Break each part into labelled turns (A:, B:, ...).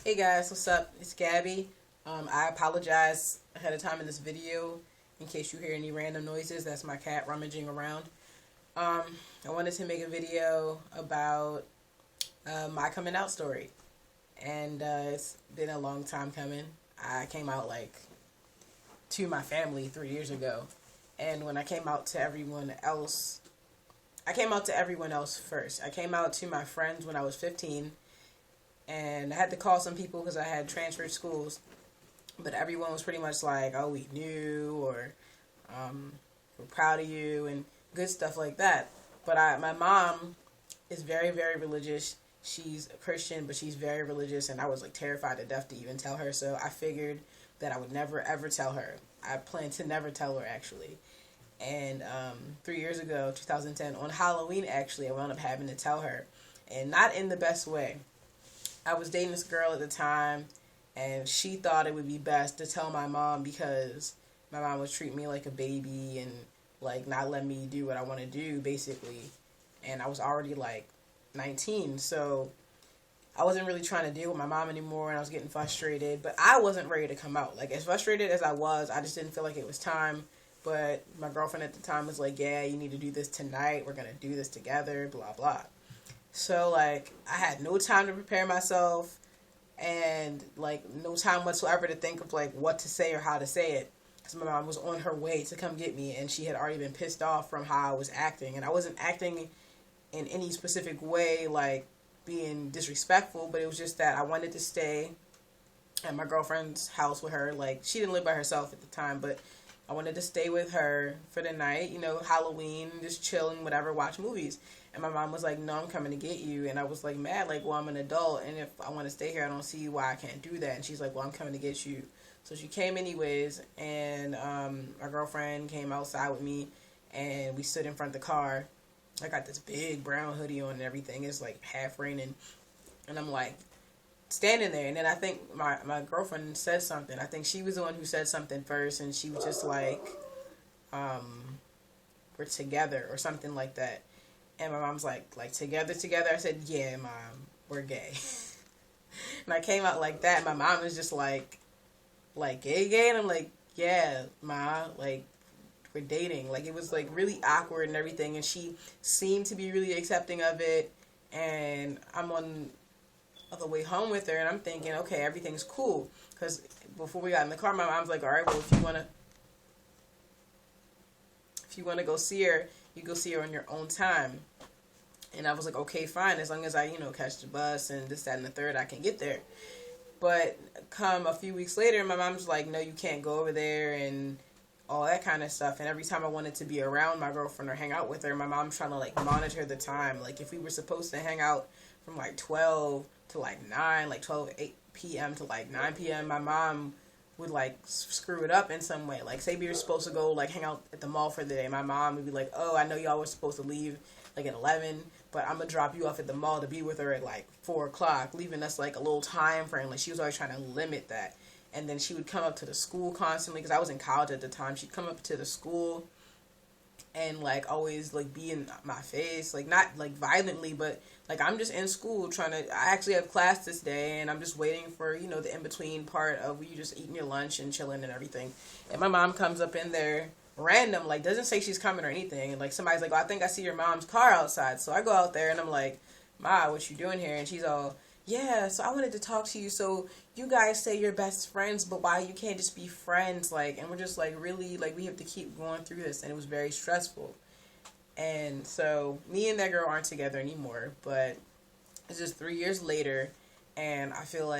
A: Hey guys, what's up? It's Gabby. I apologize ahead of time in this video in case you hear any random noises. That's my cat rummaging around. Um, I wanted to make a video about my coming out story, and it's been a long time coming. I came out to my family 3 years ago, and when I came out to everyone else, I came out to everyone else first. I came out to my friends when I was 15. And I had to call some people because I had transferred schools. But everyone was pretty much like, oh, we knew, or we're proud of you, and good stuff like that. But my mom is very, very religious. She's a Christian, but she's very religious, and I was terrified to death to even tell her. So I figured that I would never, ever tell her. I plan to never tell her, actually. And 3 years ago, 2010, on Halloween, actually, I wound up having to tell her. And not in the best way. I was dating this girl at the time, and she thought it would be best to tell my mom because my mom would treat me like a baby and not let me do what I want to do, basically. And I was already 19, so I wasn't really trying to deal with my mom anymore, and I was getting frustrated. But I wasn't ready to come out. As frustrated as I was, I just didn't feel like it was time. But my girlfriend at the time was like, yeah, you need to do this tonight. We're going to do this together, blah, blah. So, I had no time to prepare myself and, no time whatsoever to think of, what to say or how to say it. Because my mom was on her way to come get me, and she had already been pissed off from how I was acting. And I wasn't acting in any specific way, being disrespectful, but it was just that I wanted to stay at my girlfriend's house with her. She didn't live by herself at the time, but I wanted to stay with her for the night, Halloween, just chilling, whatever, watch movies. And my mom was like, no, I'm coming to get you. And I was mad, well, I'm an adult, and if I want to stay here, I don't see why I can't do that. And she's like, well, I'm coming to get you. So she came anyways, and my girlfriend came outside with me, and we stood in front of the car. I got this big brown hoodie on and everything. It's half raining. And I'm standing there, and then I think my girlfriend said something. I think she was the one who said something first, and she was just we're together, or something like that. And my mom's like together. I said, yeah, Mom, we're gay. And I came out like that. My mom was just gay, and I'm like, yeah, Ma, we're dating. It was really awkward and everything, and she seemed to be really accepting of it. And I'm on the way home with her, and I'm thinking, okay, everything's cool. Because before we got in the car, my mom's like, all right, well, if you want to go see her, you go see her on your own time. And I was like, okay, fine, as long as I, catch the bus and this, that, and the third, I can get there. But come a few weeks later, my mom's like, no, you can't go over there and all that kind of stuff. And every time I wanted to be around my girlfriend or hang out with her, my mom's trying to monitor the time. If we were supposed to hang out from 12 to 9, 8 p.m. to 9 p.m., my mom would screw it up in some way. Say we were supposed to go hang out at the mall for the day. My mom would be like, oh, I know y'all were supposed to leave at 11, but I'm gonna drop you off at the mall to be with her at 4 o'clock, leaving us a little time frame. She was always trying to limit that. And then she would come up to the school constantly, because I was in college at the time. She'd come up to the school and always be in my face, not violently, but I'm just in school I actually have class this day, and I'm just waiting for the in-between part of you just eating your lunch and chilling and everything. And my mom comes up in there random, doesn't say she's coming or anything, and somebody's like, oh, I think I see your mom's car outside. So I go out there, and I'm like, Ma, what you doing here? And she's all, yeah, so I wanted to talk to you. So you guys say you're best friends, but why you can't just be friends? And we're just really, we have to keep going through this. And it was very stressful. And so me and that girl aren't together anymore, but it's just 3 years later, and I feel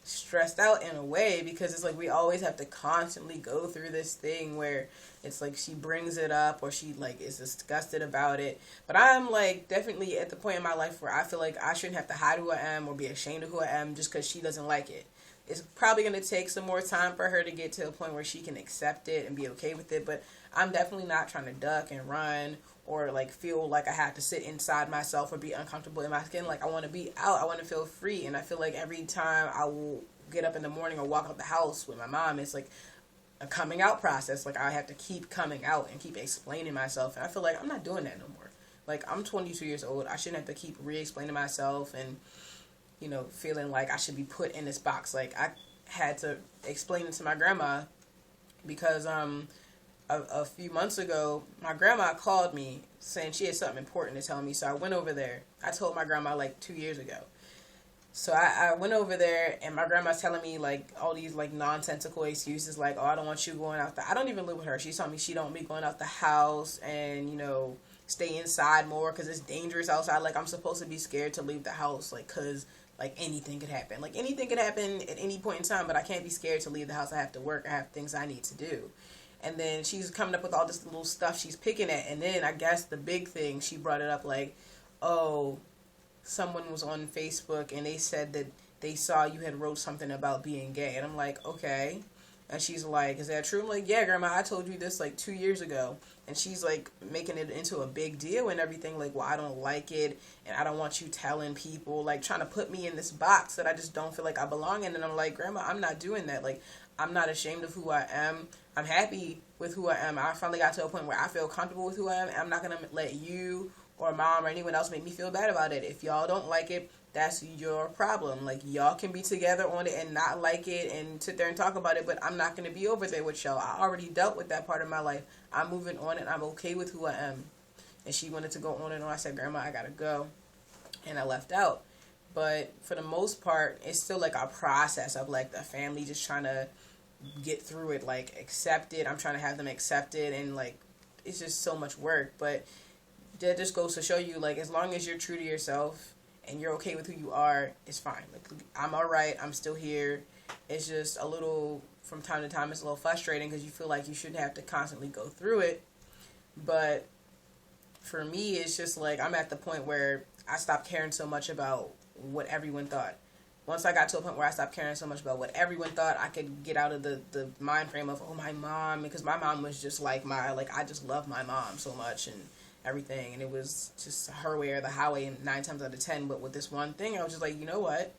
A: stressed out in a way, because it's we always have to constantly go through this thing where it's she brings it up, or she is disgusted about it. But I'm definitely at the point in my life where I feel I shouldn't have to hide who I am or be ashamed of who I am just because she doesn't like it. It's probably going to take some more time for her to get to a point where she can accept it and be okay with it, but I'm definitely not trying to duck and run or feel I have to sit inside myself or be uncomfortable in my skin. I want to be out. I want to feel free. And I feel every time I will get up in the morning or walk out the house with my mom, it's a coming out process. I have to keep coming out and keep explaining myself. And I feel I'm not doing that no more. I'm 22 years old. I shouldn't have to keep re-explaining myself and feeling like I should be put in this box. Like, I had to explain it to my grandma because a few months ago, my grandma called me saying she had something important to tell me. So I went over there. I told my grandma like 2 years ago. So I went over there, and my grandma's telling me like all these like nonsensical excuses, like, oh, I don't want you going out I don't even live with her. She's telling me she don't want me going out the house and, stay inside more because it's dangerous outside. Like, I'm supposed to be scared to leave the house, like, because like anything could happen. Like, anything could happen at any point in time, but I can't be scared to leave the house. I have to work. I have things I need to do. And then she's coming up with all this little stuff she's picking at. And then I guess the big thing, she brought it up like, oh, someone was on Facebook and they said that they saw you had wrote something about being gay. And I'm like, okay. And she's like, is that true? I'm like, yeah, Grandma, I told you this like 2 years ago. And she's like making it into a big deal and everything. Like, well, I don't like it. And I don't want you telling people, like trying to put me in this box that I just don't feel like I belong in. And I'm like, Grandma, I'm not doing that. Like, I'm not ashamed of who I am. I'm happy with who I am. I finally got to a point where I feel comfortable with who I am. And I'm not going to let you or Mom or anyone else make me feel bad about it. If y'all don't like it, that's your problem. Like, y'all can be together on it and not like it and sit there and talk about it, but I'm not going to be over there with y'all. I already dealt with that part of my life. I'm moving on and I'm okay with who I am. And she wanted to go on and on. I said, Grandma, I got to go. And I left out. But for the most part, it's still like a process of like the family just trying to get through it, like accept it. I'm trying to have them accept it, and like it's just so much work. But that just goes to show you, like, as long as you're true to yourself and you're okay with who you are, it's fine. Like, I'm alright, I'm still here. It's just a little, from time to time, it's a little frustrating because you feel like you shouldn't have to constantly go through it. But for me, it's just like I'm at the point where I stopped caring so much about what everyone thought. Once I got to a point where I stopped caring so much about what everyone thought, I could get out of the mind frame of, oh, my mom, because my mom was just like I just love my mom so much and everything, and it was just her way or the highway, and 9 times out of 10. But with this one thing, I was just like, you know what,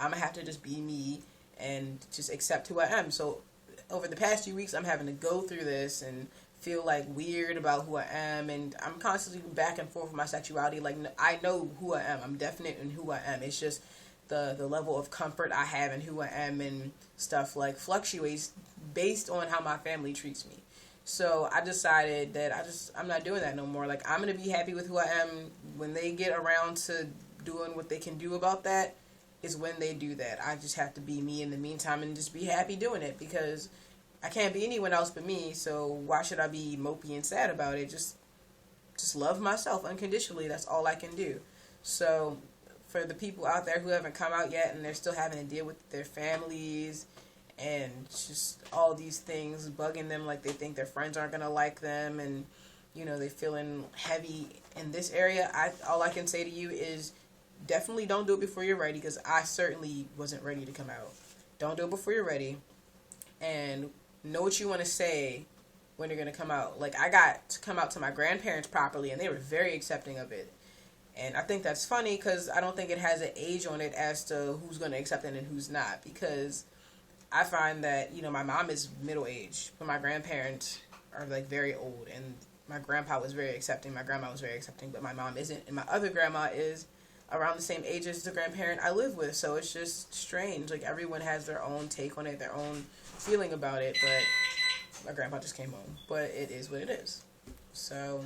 A: I'm gonna have to just be me and just accept who I am. So over the past few weeks, I'm having to go through this and feel like weird about who I am, and I'm constantly back and forth with my sexuality. Like, I know who I am, I'm definite in who I am. It's just the level of comfort I have in who I am and stuff like fluctuates based on how my family treats me. So I decided that I'm not doing that no more. Like, I'm going to be happy with who I am. When they get around to doing what they can do about that is when they do that. I just have to be me in the meantime and just be happy doing it, because I can't be anyone else but me. So why should I be mopey and sad about it? Just love myself unconditionally. That's all I can do. So for the people out there who haven't come out yet and they're still having to deal with their families and just all these things bugging them, like they think their friends aren't going to like them, and they're feeling heavy in this area, all I can say to you is definitely don't do it before you're ready, because I certainly wasn't ready to come out. Don't do it before you're ready, and know what you want to say when you're going to come out. Like, I got to come out to my grandparents properly, and they were very accepting of it. And I think that's funny, because I don't think it has an age on it as to who's going to accept it and who's not, because I find that, my mom is middle-aged, but my grandparents are, like, very old, and my grandpa was very accepting, my grandma was very accepting, but my mom isn't, and my other grandma is around the same age as the grandparent I live with, so it's just strange. Like, everyone has their own take on it, their own feeling about it, but my grandpa just came home, but it is what it is. So,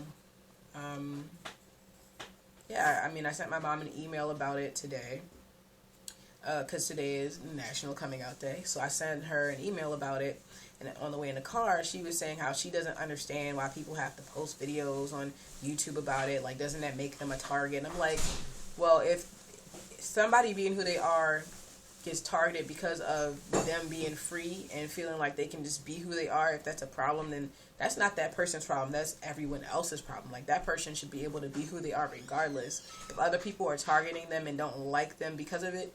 A: yeah, I sent my mom an email about it today, because today is National Coming Out Day. So I sent her an email about it, and on the way in the car, she was saying how she doesn't understand why people have to post videos on YouTube about it. Like, doesn't that make them a target? And I'm like, well, if somebody being who they are gets targeted because of them being free and feeling like they can just be who they are, if that's a problem, then that's not that person's problem. That's everyone else's problem. Like, that person should be able to be who they are regardless. If other people are targeting them and don't like them because of it,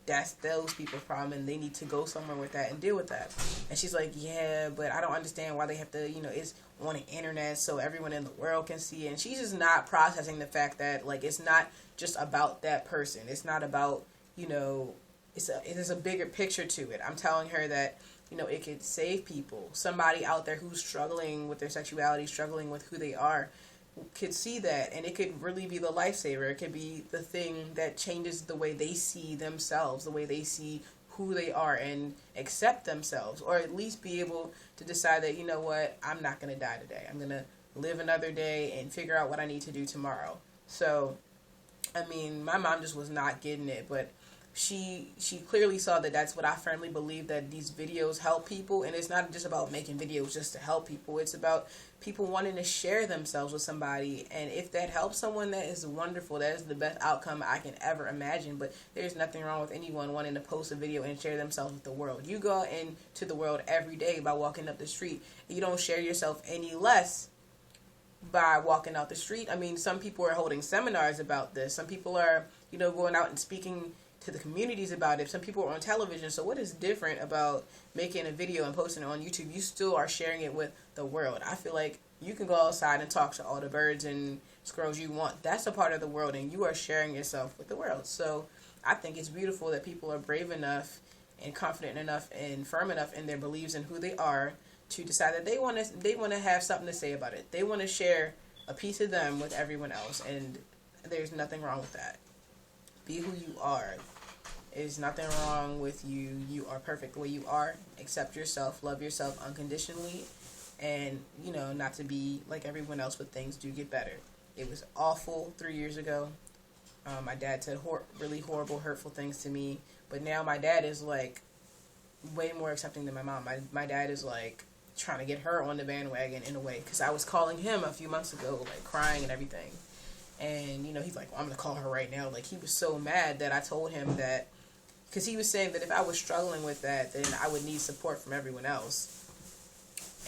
A: that's those people's problem, and they need to go somewhere with that and deal with that. And she's like, yeah, but I don't understand why they have to, it's on the internet so everyone in the world can see it. And she's just not processing the fact that, like, it's not just about that person. It's not about, it is a bigger picture to it. I'm telling her that, it could save people. Somebody out there who's struggling with their sexuality, struggling with who they are, could see that, and it could really be the lifesaver. It could be the thing that changes the way they see themselves, the way they see who they are, and accept themselves, or at least be able to decide that, you know what, I'm not going to die today. I'm going to live another day and figure out what I need to do tomorrow. So, I mean, my mom just was not getting it, but she clearly saw that that's what I firmly believe, that these videos help people. And it's not just about making videos just to help people. It's about people wanting to share themselves with somebody. And if that helps someone, that is wonderful. That is the best outcome I can ever imagine. But there's nothing wrong with anyone wanting to post a video and share themselves with the world. You go into the world every day by walking up the street. You don't share yourself any less by walking out the street. I mean, some people are holding seminars about this. Some people are, going out and speaking to the communities about it. Some people are on television. So what is different about making a video and posting it on YouTube? You still are sharing it with the world. I feel like you can go outside and talk to all the birds and squirrels you want. That's a part of the world, and you are sharing yourself with the world. So I think it's beautiful that people are brave enough and confident enough and firm enough in their beliefs and who they are to decide that they want to have something to say about it. They want to share a piece of them with everyone else, and there's nothing wrong with that. Be who you are. There's nothing wrong with you. You are perfect the way you are. Accept yourself. Love yourself unconditionally. And, not to be like everyone else, but things do get better. It was awful 3 years ago. My dad said really horrible, hurtful things to me. But now my dad is, like, way more accepting than my mom. My dad is, like, trying to get her on the bandwagon in a way. Because I was calling him a few months ago, like, crying and everything. And, he's like, well, I'm going to call her right now. Like, he was so mad that I told him that, because he was saying that if I was struggling with that, then I would need support from everyone else.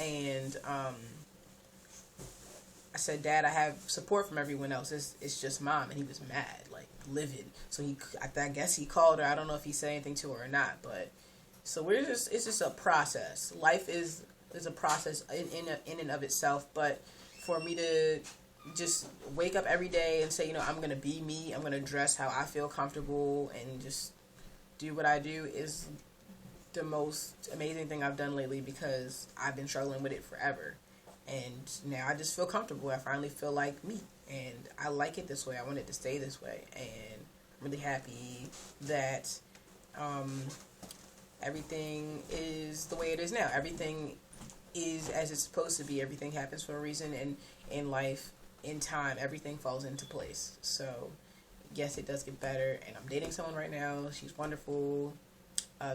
A: And I said, Dad, I have support from everyone else. It's just Mom. And he was mad, like, livid. So I guess he called her. I don't know if he said anything to her or not. But so it's just a process. Life is a process in and of itself. But for me to just wake up every day and say, I'm going to be me. I'm going to dress how I feel comfortable and just do what I do is the most amazing thing I've done lately, because I've been struggling with it forever. And now I just feel comfortable. I finally feel like me. And I like it this way. I want it to stay this way. And I'm really happy that everything is the way it is now. Everything is as it's supposed to be. Everything happens for a reason. And in life, in time, everything falls into place. So yes, it does get better, and I'm dating someone right now. She's wonderful,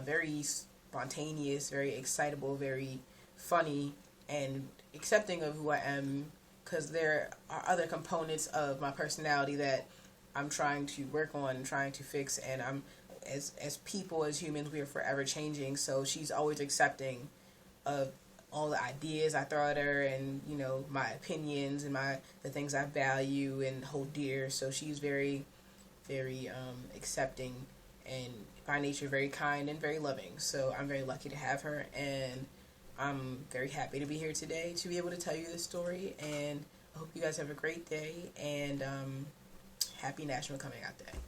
A: very spontaneous, very excitable, very funny, and accepting of who I am, because there are other components of my personality that I'm trying to work on and trying to fix, and as people, as humans, we are forever changing, so she's always accepting of all the ideas I throw at her, and my opinions and the things I value and hold dear. So she's very accepting, and by nature very kind and very loving. So I'm very lucky to have her, and I'm very happy to be here today to be able to tell you this story. And I hope you guys have a great day, and happy National Coming Out Day.